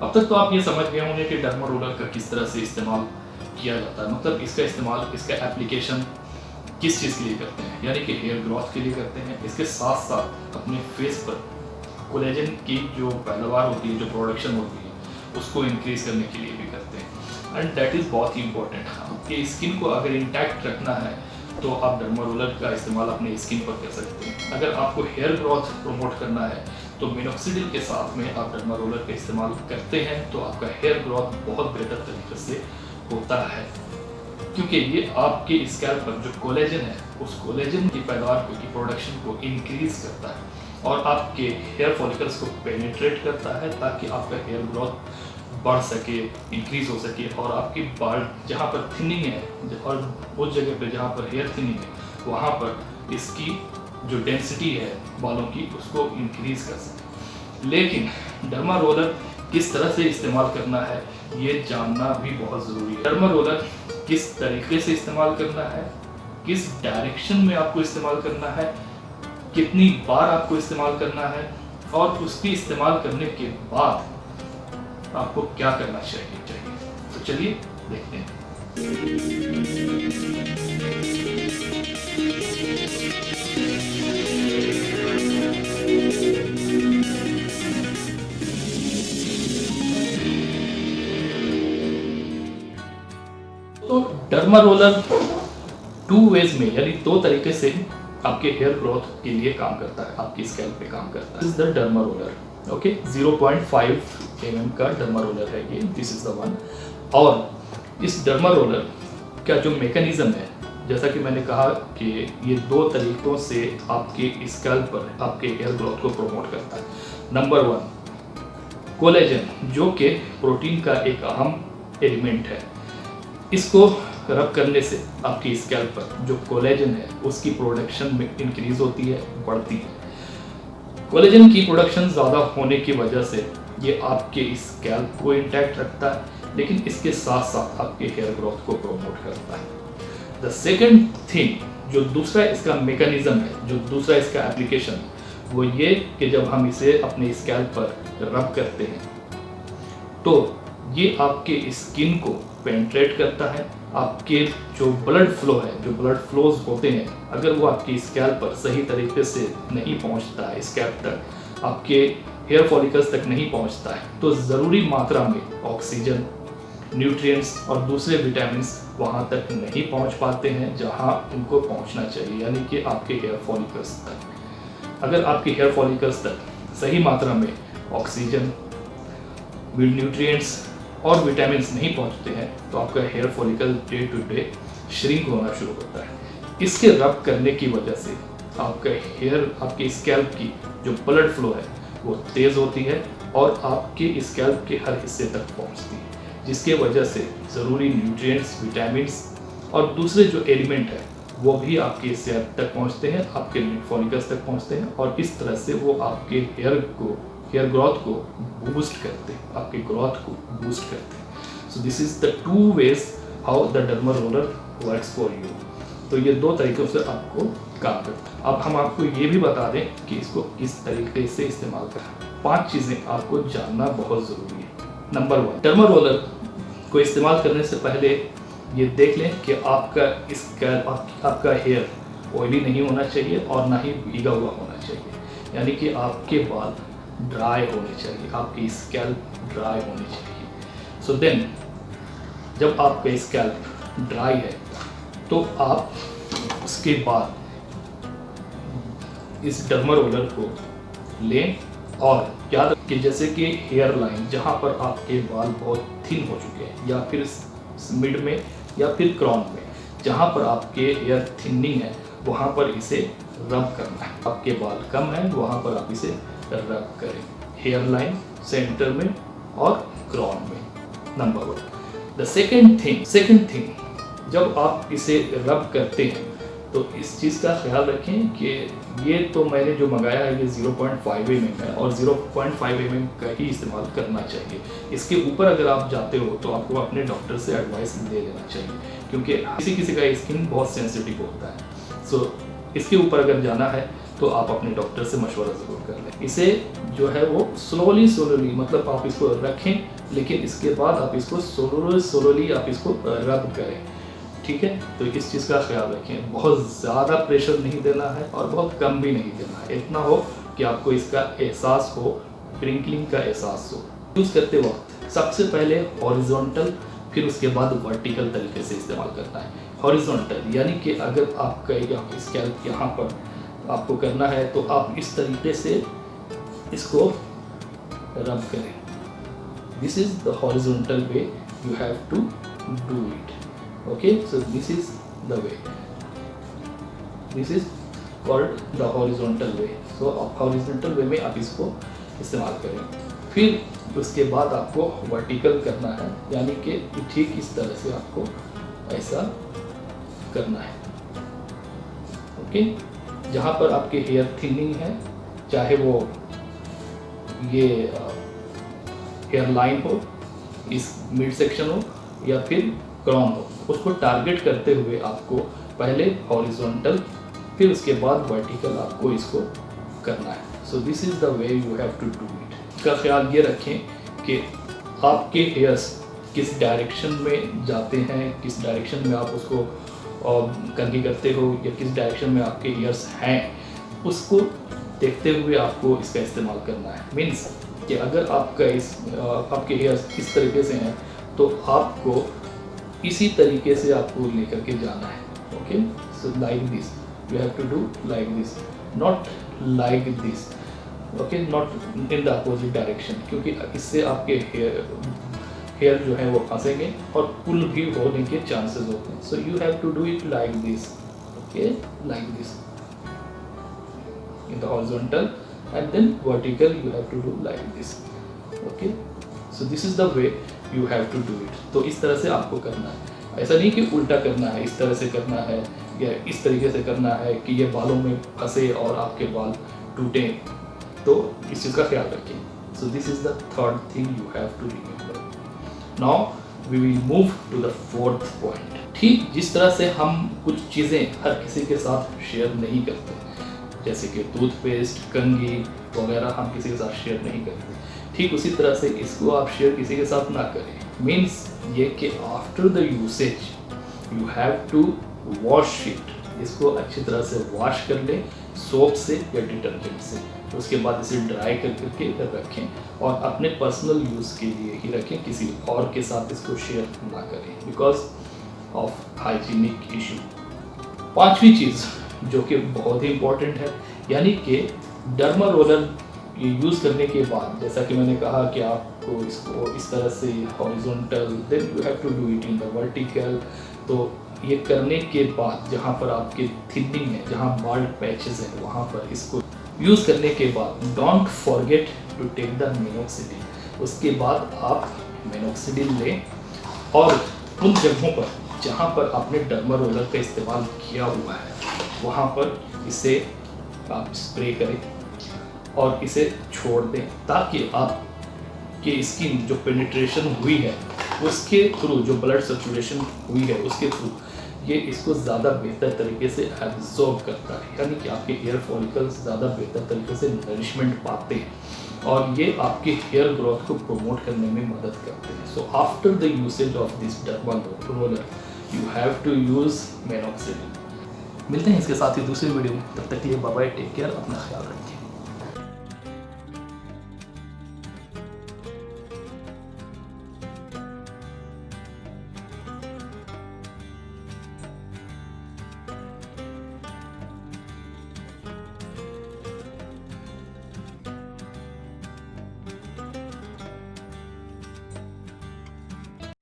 अब तक तो आप ये समझ गए होंगे कि डर्मा रोलर का किस तरह से इस्तेमाल किया जाता है, मतलब इसका इस्तेमाल, इसका एप्लीकेशन किस चीज़ के लिए करते हैं, यानी कि हेयर ग्रोथ के लिए करते हैं। इसके साथ साथ अपने फेस पर कोलेजन की जो पैदावार होती है, जो प्रोडक्शन होती है, उसको इंक्रीज करने के लिए भी करते हैं। एंड दैट इज़ बहुत ही इंपॉर्टेंट। आपकी स्किन को अगर इंटैक्ट रखना है तो आप डर्मा रोलर का इस्तेमाल अपने स्किन पर कर सकते हैं। अगर आपको हेयर ग्रोथ प्रमोट करना है तो मिनोक्सिडिल के साथ में आप डर्मा रोलर का इस्तेमाल करते हैं तो आपका हेयर ग्रोथ बहुत बेहतर तरीके से होता है, क्योंकि ये आपके स्कैल्प पर जो कोलेजन है उस कोलेजन की पैदावार को, की प्रोडक्शन को इंक्रीज करता है और आपके हेयर फॉलिकल्स को पेनिट्रेट करता है ताकि आपका हेयर ग्रोथ बढ़ सके, इंक्रीज हो सके और आपकी बाल जहाँ पर थिनिंग है और उस जगह पे जहाँ पर हेयर थिनिंग है वहाँ पर इसकी जो डेंसिटी है बालों की उसको इंक्रीज कर सके। लेकिन डर्मा रोलर किस तरह से इस्तेमाल करना है ये जानना भी बहुत ज़रूरी है। डर्मा रोलर किस तरीके से इस्तेमाल करना है, किस डायरेक्शन में आपको इस्तेमाल करना है, कितनी बार आपको इस्तेमाल करना है और उसकी इस्तेमाल करने के बाद आपको क्या करना चाहिए। तो चलिए देखते हैं। तो डर्मा रोलर टू वेज में, यानी दो तरीके से आपके हेयर ग्रोथ के लिए काम करता है, आपकी स्कैल्प पे काम करता है। This is the derma roller, okay, 0.5 mm का डर्मा रोलर है ये, दिस इज द वन। और इस डर्मा रोलर का जो मैकेनिज्म है, जैसा कि मैंने कहा कि ये दो तरीकों से आपके स्कैल्प पर आपके हेयर ग्रोथ को प्रमोट करता है। नंबर 1, कोलेजन, जो कि प्रोटीन का एक अहम एलिमेंट है। इसको रब करने से आपकी स्कैल्प पर जो कोलेजन है उसकी प्रोडक्शन में इंक्रीज होती है, बढ़ती है। कोलेजन की प्रोडक्शन ज़्यादा होने की वजह से ये आपके स्कैल्प को इंटैक्ट रखता है, लेकिन इसके साथ साथ आपके हेयर ग्रोथ को प्रमोट करता है। द सेकंड थिंग, जो दूसरा इसका मैकेनिज्म है, जो दूसरा इसका एप्लीकेशन है, वो ये कि जब हम इसे अपने स्कैल्प पर रब करते हैं तो ये आपके स्किन को पेनिट्रेट करता है। आपके जो ब्लड फ्लो है, जो ब्लड फ्लोज होते हैं, अगर वो आपकी स्कैल्प पर सही तरीके से नहीं पहुंचता है, स्कैल्प तक, आपके हेयर फॉलिकल्स तक नहीं पहुंचता है, तो ज़रूरी मात्रा में ऑक्सीजन, न्यूट्रिएंट्स और दूसरे विटामिन्स वहाँ तक नहीं पहुँच पाते हैं जहाँ उनको पहुँचना चाहिए, यानी कि आपके हेयर फॉलिकल्स तक। अगर आपके हेयर फॉलिकल्स तक सही मात्रा में ऑक्सीजन, न्यूट्रिएंट्स और विटामिन्स नहीं पहुंचते हैं तो आपका hair follicle day to day shrink होना शुरू होता है। इसके रब करने की वजह से आपका हेयर, आपके स्कैल्प की जो ब्लड फ्लो है वो तेज़ होती है और आपके स्कैल्प के हर हिस्से तक पहुंचती है, जिसके वजह से ज़रूरी न्यूट्रिएंट्स, विटामिन्स और दूसरे जो एलिमेंट है वो भी आपके स्कैल्प तक पहुंचते हैं, आपके फॉलिकल्स तक पहुंचते हैं और इस तरह से वो आपके हेयर ग्रोथ को बूस्ट करते हैं, आपके ग्रोथ को बूस्ट करते हैं। सो this is the two ways how the derma roller works for you. तो ये दो तरीकों से आपको काम करता है। अब हम आपको ये भी बता दें कि इसको किस तरीके से इस्तेमाल करें। 5 चीज़ें आपको जानना बहुत ज़रूरी है। नंबर 1, डर्मा रोलर को इस्तेमाल करने से पहले ये देख लें कि आपका हेयर ऑयली नहीं होना चाहिए और ना ही भीगा हुआ होना चाहिए, यानी कि आपके बाल ड्राई होने चाहिए, आपकी स्कैल्प ड्राई होनी चाहिए। सो देन जब आपका स्कैल्प ड्राई है तो आप उसके बाद इस डर्मा रोलर को लें और याद रखिए, जैसे कि हेयर लाइन जहाँ पर आपके बाल बहुत थिन हो चुके हैं, या फिर मिड में या फिर क्राउन में जहाँ पर आपके हेयर थिनिंग है, वहाँ पर इसे रब करना है। आपके बाल कम है वहाँ पर आप इसे रब करें, हेयर लाइन, सेंटर में और क्राउन में। नंबर 1। द सेकेंड थिंग, जब आप इसे रब करते हैं तो इस चीज़ का ख्याल रखें कि ये तो मैंने जो मंगाया है ये 0.5 mm है और 0.5 mm का ही इस्तेमाल करना चाहिए। इसके ऊपर अगर आप जाते हो तो आपको अपने डॉक्टर से एडवाइस ले लेना चाहिए, क्योंकि किसी किसी का स्किन बहुत सेंसिटिव होता है। सो इसके ऊपर अगर जाना है तो आप अपने डॉक्टर से मशवरा ज़रूर कर लें। इसे जो है वो स्लोली मतलब आप इसको रखें, लेकिन इसके बाद आप इसको स्लोली आप इसको रब करें, ठीक है। तो इस चीज़ का ख्याल रखें, बहुत ज़्यादा प्रेशर नहीं देना है और बहुत कम भी नहीं देना है, इतना हो कि आपको इसका एहसास हो, प्रिंकलिंग का एहसास हो। यूज़ करते वक्त सबसे पहले हॉरिजॉन्टल, फिर उसके बाद वर्टिकल तरीके से इस्तेमाल करना है। हॉरिजॉन्टल यानी कि अगर आपका स्कैल्प यहाँ पर आपको करना है तो आप इस तरीके से इसको रब करें। This is the horizontal way you have to do it, okay. So this is the way, this is called the horizontal way. So horizontal way में आप इसको इस्तेमाल करें। फिर उसके बाद आपको वर्टिकल करना है, यानी कि ठीक इस तरह से आपको ऐसा करना है, ओके। जहाँ पर आपके हेयर थिनिंग है, चाहे वो ये हेयर लाइन हो, इस मिड सेक्शन हो या फिर क्राउन हो, उसको टारगेट करते हुए आपको पहले हॉरिजॉन्टल फिर उसके बाद वर्टिकल आपको इसको करना है। So this is the way you have to do it. इसका ख्याल ये रखें कि आपके हेयर्स किस डायरेक्शन में जाते हैं, किस डायरेक्शन में आप उसको कंघी करते हो या किस डायरेक्शन में आपके हेयर्स हैं, उसको देखते हुए आपको इसका इस्तेमाल करना है। मीन्स कि अगर आपके हेयर्स इस तरीके से हैं तो आपको इसी तरीके से आपको लेकर के जाना है, okay. So like this you have to do, like this, not like this, okay, not in the opposite direction, क्योंकि इससे आपके हेयर जो है वो फंसेंगे और पुल भी होने के चांसेस होते हैं। So you have to do it like this, okay, like this in the horizontal, and then vertical you have to do like this, okay. So this is the way you have to do it. तो इस तरह से आपको करना है, ऐसा नहीं कि उल्टा करना है, इस तरह से करना है या इस तरीके से करना है कि ये बालों में फंसे और आपके बाल टूटे, तो इस चीज़ का ख्याल रखें। So this is the third thing you have to remember. Now we will move to the fourth point. ठीक जिस तरह से हम कुछ चीज़ें हर किसी के साथ शेयर नहीं करते, जैसे कि टूथपेस्ट, कंघी वगैरह हम किसी के साथ शेयर नहीं करते, ठीक उसी तरह से इसको आप शेयर किसी के साथ ना करें। मीन्स ये कि after the usage you have to wash it, इसको अच्छी तरह से वॉश कर लें सोप से या डिटर्जेंट से, उसके बाद इसे ड्राई करके रखें और अपने पर्सनल यूज़ के लिए ही रखें, किसी और के साथ इसको शेयर ना करें बिकॉज ऑफ हाइजीनिक इशू। पांचवी चीज़ जो कि बहुत ही इम्पोर्टेंट है, यानी कि डर्मा रोलर यूज़ करने के बाद, जैसा कि मैंने कहा कि आपको इसको इस तरह से horizontal, then you have to do it in the vertical. तो ये करने के बाद जहाँ पर आपके थिनिंग है, जहाँ बाल्ड पैचेस हैं, वहाँ पर इसको यूज़ करने के बाद don't forget to take the minoxidil. उसके बाद आप मिनोक्सिडिल लें और उन जगहों पर जहाँ पर आपने डर्मा रोलर का इस्तेमाल किया हुआ है वहाँ पर इसे आप स्प्रे करें और इसे छोड़ दें, ताकि आपकी स्किन जो पेनिट्रेशन हुई है उसके थ्रू, जो ब्लड सर्कुलेशन हुई है उसके थ्रू ये इसको ज़्यादा बेहतर तरीके से एब्जॉर्ब करता है, यानी कि आपके हेयर फॉलिकल्स ज़्यादा बेहतर तरीके से नरिशमेंट पाते हैं और ये आपके हेयर ग्रोथ को प्रमोट करने में मदद करते हैं। So after the usage of this derma roller you have to use minoxidil. मिलते हैं इसके साथ ही दूसरे वीडियो में, तब तक के लिए बाय बाय, टेक केयर, अपना ख्याल रखिए।